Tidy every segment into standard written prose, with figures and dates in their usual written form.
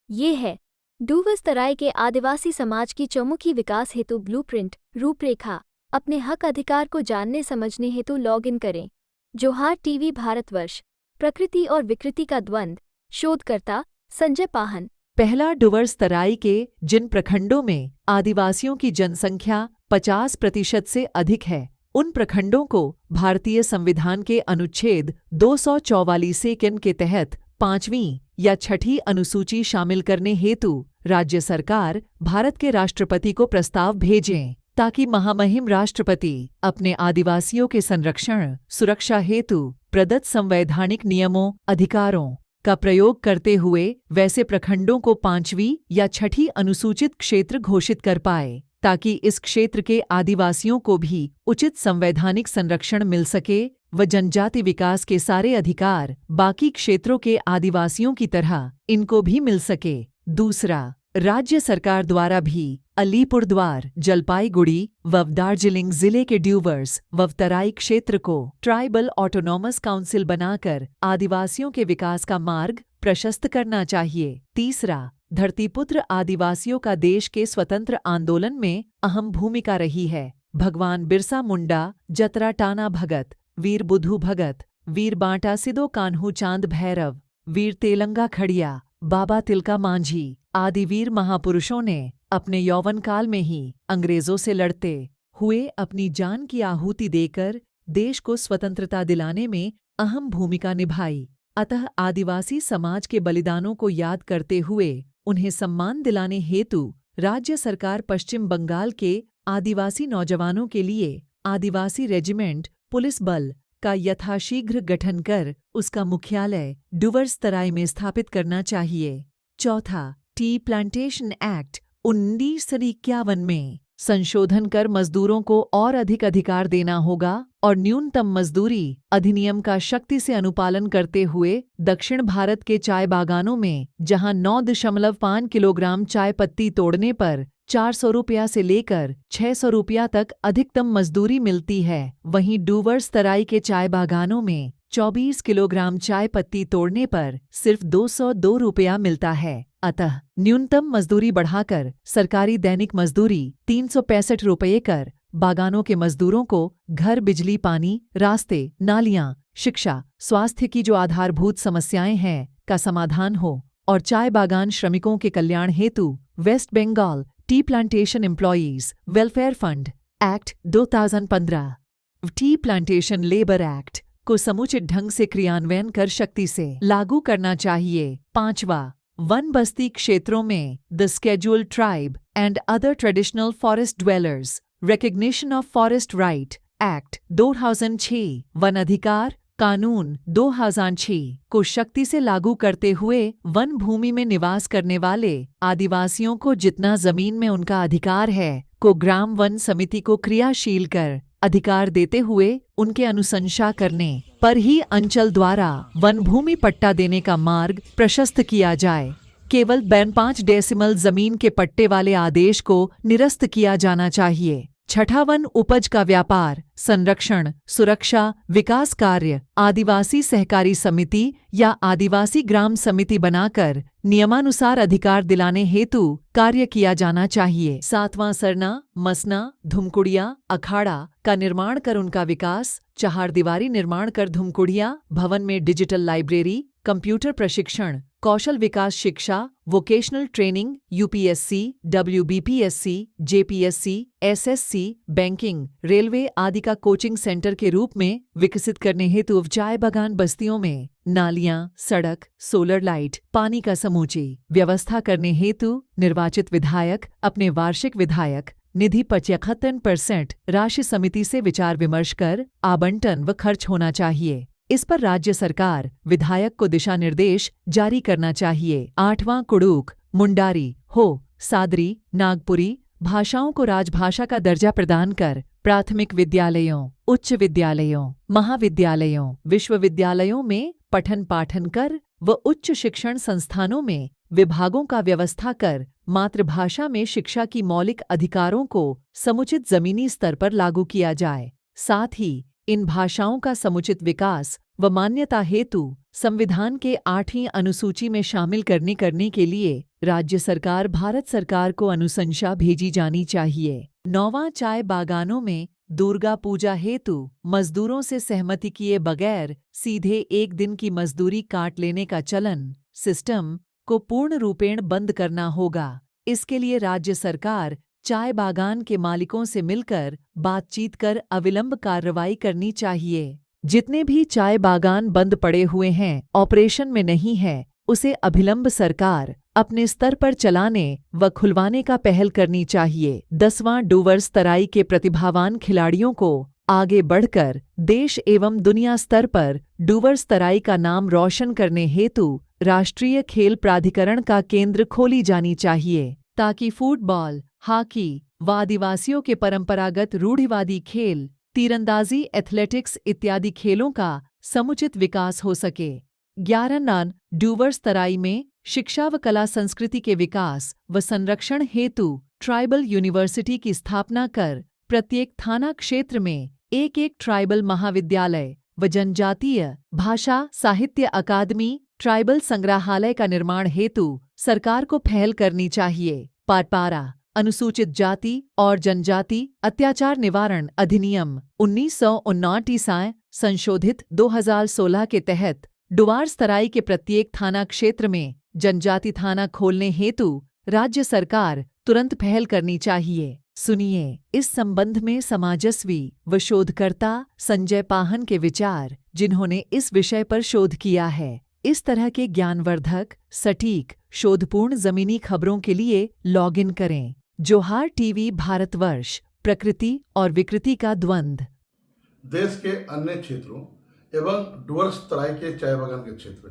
ये है डूवर्सतराई के आदिवासी समाज की चौमुखी विकास हेतु ब्लूप्रिंट रूपरेखा। अपने हक अधिकार को जानने समझने हेतु लॉग इन करें। जोहार टीवी भारतवर्ष। प्रकृति और विकृति का द्वंद्व। शोधकर्ता संजय पाहन। पहला डुवर्सतराई के जिन प्रखंडों में आदिवासियों की जनसंख्या 50% से अधिक है, उन प्रखंडों को भारतीय संविधान के अनुच्छेद 244 के तहत 5वीं या 6ठी अनुसूची शामिल करने हेतु राज्य सरकार भारत के राष्ट्रपति को प्रस्ताव भेजें, ताकि महामहिम राष्ट्रपति अपने आदिवासियों के संरक्षण सुरक्षा हेतु प्रदत्त संवैधानिक नियमों अधिकारों का प्रयोग करते हुए वैसे प्रखंडों को 5वीं या 6ठी अनुसूचित क्षेत्र घोषित कर पाए, ताकि इस क्षेत्र के आदिवासियों को भी उचित संवैधानिक संरक्षण मिल सके व जनजाति विकास के सारे अधिकार बाकी क्षेत्रों के आदिवासियों की तरह इनको भी मिल सके। दूसरा, राज्य सरकार द्वारा भी अलीपुरद्वार, जलपाईगुड़ी व दार्जिलिंग जिले के ड्यूवर्स व तराई क्षेत्र को ट्राइबल ऑटोनॉमस काउंसिल बनाकर आदिवासियों के विकास का मार्ग प्रशस्त करना चाहिए। तीसरा, धरतीपुत्र आदिवासियों का देश के स्वतंत्र आंदोलन में अहम भूमिका रही है। भगवान बिरसा मुंडा, जतरा टाना भगत, वीर बुधू भगत, वीर बांटा सिदो कान्हू चांद भैरव, वीर तेलंगा खड़िया, बाबा तिलका मांझी आदि वीर महापुरुषों ने अपने यौवन काल में ही अंग्रेजों से लड़ते हुए अपनी जान की आहुति देकर देश को स्वतंत्रता दिलाने में अहम भूमिका निभाई। अतः आदिवासी समाज के बलिदानों को याद करते हुए उन्हें सम्मान दिलाने हेतु राज्य सरकार पश्चिम बंगाल के आदिवासी नौजवानों के लिए आदिवासी रेजिमेंट पुलिस बल का यथाशीघ्र गठन कर उसका मुख्यालय डुवर्सतराई में स्थापित करना चाहिए। चौथा, टी प्लांटेशन एक्ट 1951 में संशोधन कर मजदूरों को और अधिक अधिकार देना होगा और न्यूनतम मजदूरी अधिनियम का शक्ति से अनुपालन करते हुए दक्षिण भारत के चाय बागानों में जहां 9.5 किलोग्राम चाय पत्ती तोड़ने पर 400 रुपया से लेकर 600 रुपया तक अधिकतम मजदूरी मिलती है, वहीं डुवर्सतराई के चाय बागानों में 24 किलोग्राम चाय पत्ती तोड़ने पर सिर्फ 202 रुपया मिलता है। अतः न्यूनतम मजदूरी बढ़ाकर सरकारी दैनिक मजदूरी 365 रुपये कर बागानों के मजदूरों को घर, बिजली, पानी, रास्ते, नालियां, शिक्षा, स्वास्थ्य की जो आधारभूत समस्याएं हैं का समाधान हो और चाय बागान श्रमिकों के कल्याण हेतु West Bengal tea plantation employees welfare fund act 2015 tea plantation labour act को समुचित ढंग से क्रियान्वयन कर शक्ति से लागू करना चाहिए। पांचवा, वन बस्ती क्षेत्रों में the scheduled tribe and other traditional forest dwellers recognition of forest right act 2006 one अधिकार कानून 2006 को शक्ति से लागू करते हुए वन भूमि में निवास करने वाले आदिवासियों को जितना जमीन में उनका अधिकार है को ग्राम वन समिति को क्रियाशील कर अधिकार देते हुए उनके अनुशंसा करने पर ही अंचल द्वारा वन भूमि पट्टा देने का मार्ग प्रशस्त किया जाए। केवल 5 डेसिमल जमीन के पट्टे वाले आदेश को निरस्त किया जाना चाहिए। छठा, वन उपज का व्यापार, संरक्षण, सुरक्षा, विकास कार्य आदिवासी सहकारी समिति या आदिवासी ग्राम समिति बनाकर नियमानुसार अधिकार दिलाने हेतु कार्य किया जाना चाहिए। सातवां, सरना, मसना, धुमकुड़िया, अखाड़ा का निर्माण कर उनका विकास, चहारदीवारी निर्माण कर धुमकुड़िया भवन में डिजिटल लाइब्रेरी, कंप्यूटर प्रशिक्षण, कौशल विकास शिक्षा, vocational training, UPSC, WBPSC, JPSC, SSC, banking, railway आदि का कोचिंग सेंटर के रूप में विकसित करने हेतु चाय बागान बस्तियों में नालियां, सड़क, सोलर लाइट, पानी का समूची व्यवस्था करने हेतु निर्वाचित विधायक अपने वार्षिक विधायक निधि 75% राशि समिति से विचार विमर्श कर आवंटन व खर्च होना चाहिए। इस पर राज्य सरकार विधायक को दिशा निर्देश जारी करना चाहिए। आठवां, कुड़ूक, मुंडारी, हो, सादरी, नागपुरी भाषाओं को राजभाषा का दर्जा प्रदान कर प्राथमिक विद्यालयों, उच्च विद्यालयों, महाविद्यालयों, विश्वविद्यालयों में पठन पाठन कर व उच्च शिक्षण संस्थानों में विभागों का व्यवस्था कर मातृभाषा में शिक्षा की मौलिक अधिकारों को समुचित जमीनी स्तर पर लागू किया जाए। साथ ही इन भाषाओं का समुचित विकास व मान्यता हेतु संविधान के 8वीं अनुसूची में शामिल करने के लिए राज्य सरकार भारत सरकार को अनुशंसा भेजी जानी चाहिए। 9वां, चाय बागानों में दुर्गा पूजा हेतु मजदूरों से सहमति किए बगैर सीधे 1 दिन की मजदूरी काट लेने का चलन सिस्टम को पूर्ण रूपेण बंद करना होगा। इसके लिए राज्य सरकार चाय बागान के मालिकों से मिलकर बातचीत कर अविलंब कार्रवाई करनी चाहिए। जितने भी चाय बागान बंद पड़े हुए हैं, ऑपरेशन में नहीं है, उसे अभिलंब सरकार अपने स्तर पर चलाने व खुलवाने का पहल करनी चाहिए। 10वां, डूवर्स तराई के प्रतिभावान खिलाड़ियों को आगे बढ़कर देश एवं दुनिया स्तर पर डूवर्स तराई का नाम रोशन करने हेतु राष्ट्रीय खेल प्राधिकरण का केंद्र खोली जानी चाहिए, ताकि फुटबॉल, हॉकी व आदिवासियों के परंपरागत रूढ़िवादी खेल, तीरंदाजी, एथलेटिक्स इत्यादि खेलों का समुचित विकास हो सके। 11, डूवर्स तराई में शिक्षा व कला संस्कृति के विकास व संरक्षण हेतु ट्राइबल यूनिवर्सिटी की स्थापना कर प्रत्येक थाना क्षेत्र में एक ट्राइबल महाविद्यालय व जनजातीय भाषा साहित्य अकादमी, ट्राइबल संग्रहालय का निर्माण हेतु सरकार को पहल करनी चाहिए। पाटपारा अनुसूचित जाति और जनजाति अत्याचार निवारण अधिनियम 1959 संशोधित 2016 के तहत डुवर्स तराई के प्रत्येक थाना क्षेत्र में जनजाति थाना खोलने हेतु राज्य सरकार तुरंत पहल करनी चाहिए। सुनिए इस संबंध में समाजस्वी व शोधकर्ता संजय पाहन के विचार, जिन्होंने इस विषय पर शोध किया है। इस तरह के ज्ञानवर्धक, सटीक, शोधपूर्ण जमीनी खबरों के लिए लॉगिन करें जोहार टीवी भारतवर्ष, प्रकृति और विकृति का द्वंद्व। देश के अन्य क्षेत्रों एवं डुवर्स तराई के चाय बागान के क्षेत्र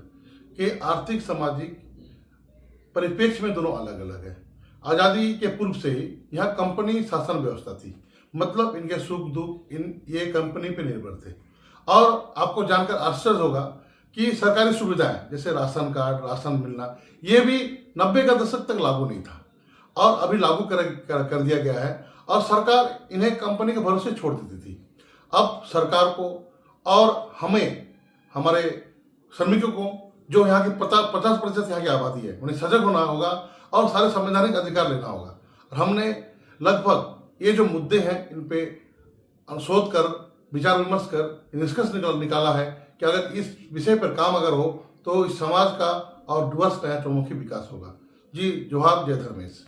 के आर्थिक सामाजिक परिप्रेक्ष्य में दोनों अलग अलग है। आज़ादी के पूर्व से ही यहाँ कंपनी शासन व्यवस्था थी, मतलब इनके सुख दुख ये कंपनी पे निर्भर थे। और आपको जानकर आश्चर्य होगा कि सरकारी सुविधाएं जैसे राशन कार्ड, राशन मिलना, ये भी 90 का दशक तक लागू नहीं था और अभी लागू कर दिया गया है और सरकार इन्हें कंपनी के भरोसे छोड़ देती थी। अब सरकार को और हमें, हमारे श्रमिकों को, जो यहाँ की 50% यहाँ की आबादी है, उन्हें सजग होना होगा और सारे संवैधानिक अधिकार लेना होगा। और हमने लगभग ये जो मुद्दे हैं इन पे शोध कर, विचार विमर्श कर निष्कर्ष निकाला है कि अगर इस विषय पर काम अगर हो तो इस समाज का और डुवर्स का चौमुखी विकास होगा। जी जोहार, जय धर्मेश।